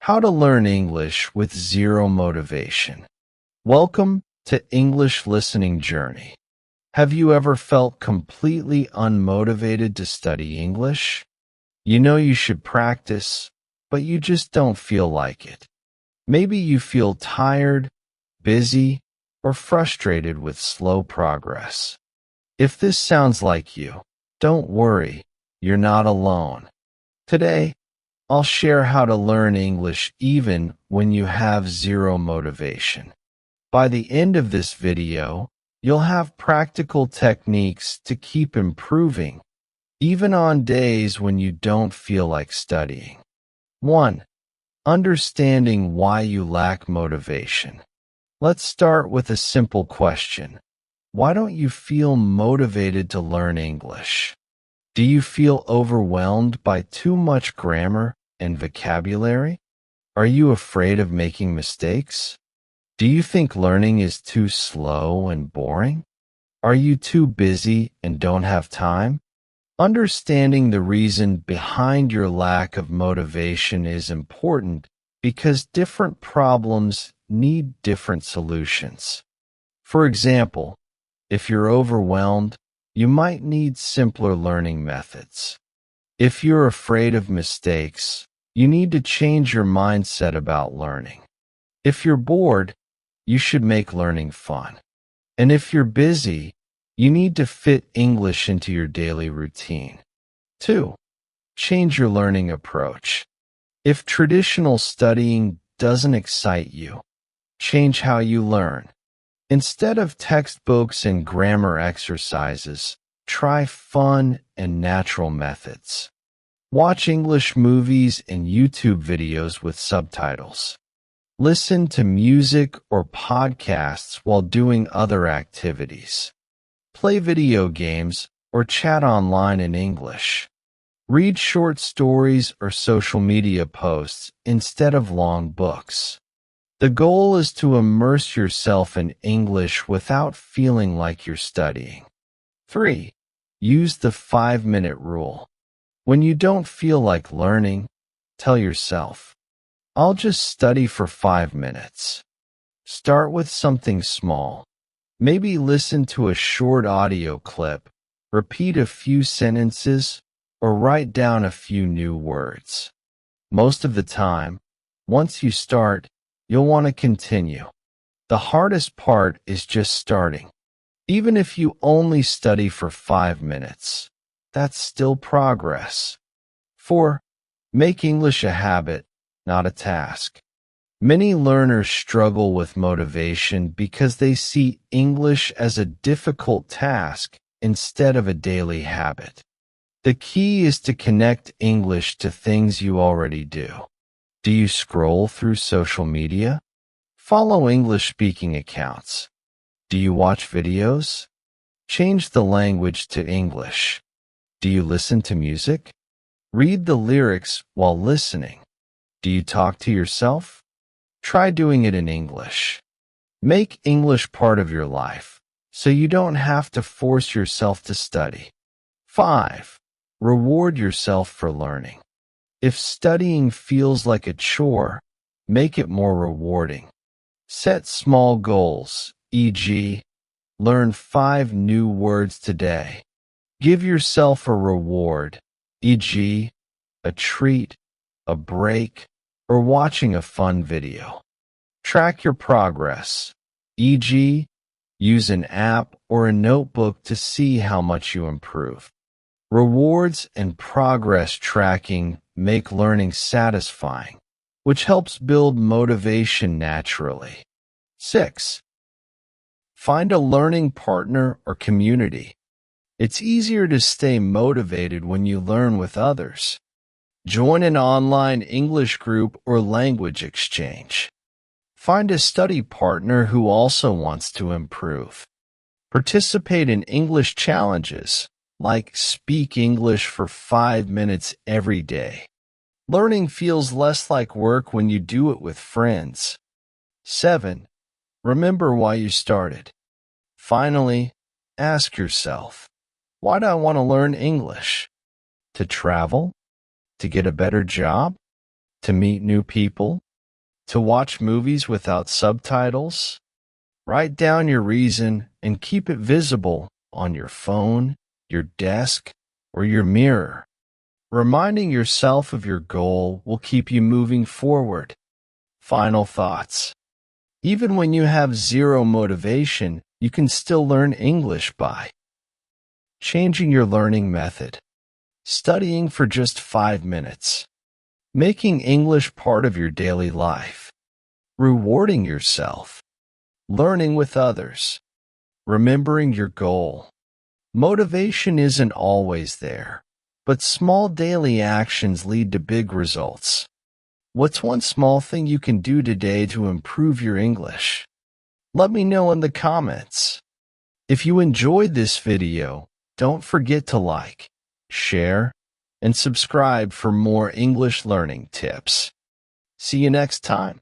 How to learn English with zero motivation. Welcome to English Listening Journey. Have you ever felt completely unmotivated to study English? You know you should practice, but you just don't feel like it. Maybe you feel tired, busy, or frustrated with slow progress. If this sounds like you, don't worry, you're not alone. Today, I'll share how to learn English even when you have zero motivation. By the end of this video, you'll have practical techniques to keep improving, even on days when you don't feel like studying. 1. Understanding why you lack motivation. Let's start with a simple question. Why don't you feel motivated to learn English? Do you feel overwhelmed by too much grammar and vocabulary? Are you afraid of making mistakes? Do you think learning is too slow and boring? Are you too busy and don't have time? Understanding the reason behind your lack of motivation is important because different problems need different solutions. For example, if you're overwhelmed, you might need simpler learning methods. If you're afraid of mistakes, you need to change your mindset about learning. If you're bored, you should make learning fun. And if you're busy, you need to fit English into your daily routine. 2. Change your learning approach. If traditional studying doesn't excite you, change how you learn. Instead of textbooks and grammar exercises, try fun and natural methods. Watch English movies and YouTube videos with subtitles. Listen to music or podcasts while doing other activities. Play video games or chat online in English. Read short stories or social media posts instead of long books. The goal is to immerse yourself in English without feeling like you're studying. 3. Use the 5-minute rule. When you don't feel like learning, tell yourself, I'll just study for 5 minutes. Start with something small. Maybe listen to a short audio clip, repeat a few sentences, or write down a few new words. Most of the time, once you start, you'll want to continue. The hardest part is just starting. Even if you only study for 5 minutes, that's still progress. 4. Make English a habit, not a task. Many learners struggle with motivation because they see English as a difficult task instead of a daily habit. The key is to connect English to things you already do. Do you scroll through social media? Follow English-speaking accounts. Do you watch videos? Change the language to English. Do you listen to music? Read the lyrics while listening. Do you talk to yourself? Try doing it in English. Make English part of your life, so you don't have to force yourself to study. 5. Reward yourself for learning. If studying feels like a chore, make it more rewarding. Set small goals, e.g., learn 5 new words today. Give yourself a reward, e.g., a treat, a break, or watching a fun video. Track your progress, e.g., use an app or a notebook to see how much you improve. Rewards and progress tracking make learning satisfying, which helps build motivation naturally. 6. Find a learning partner or community. It's easier to stay motivated when you learn with others. Join an online English group or language exchange. Find a study partner who also wants to improve. Participate in English challenges, like Speak English for 5 minutes every day. Learning feels less like work when you do it with friends. 7. Remember why you started. Finally, ask yourself, why do I want to learn English? To travel? To get a better job? To meet new people? To watch movies without subtitles? Write down your reason and keep it visible on your phone, your desk, or your mirror. Reminding yourself of your goal will keep you moving forward. Final thoughts. Even when you have zero motivation, you can still learn English by changing your learning method, studying for just 5 minutes, making English part of your daily life, rewarding yourself, learning with others, remembering your goal. Motivation isn't always there, but small daily actions lead to big results. What's one small thing you can do today to improve your English? Let me know in the comments. If you enjoyed this video, don't forget to like, share, and subscribe for more English learning tips. See you next time.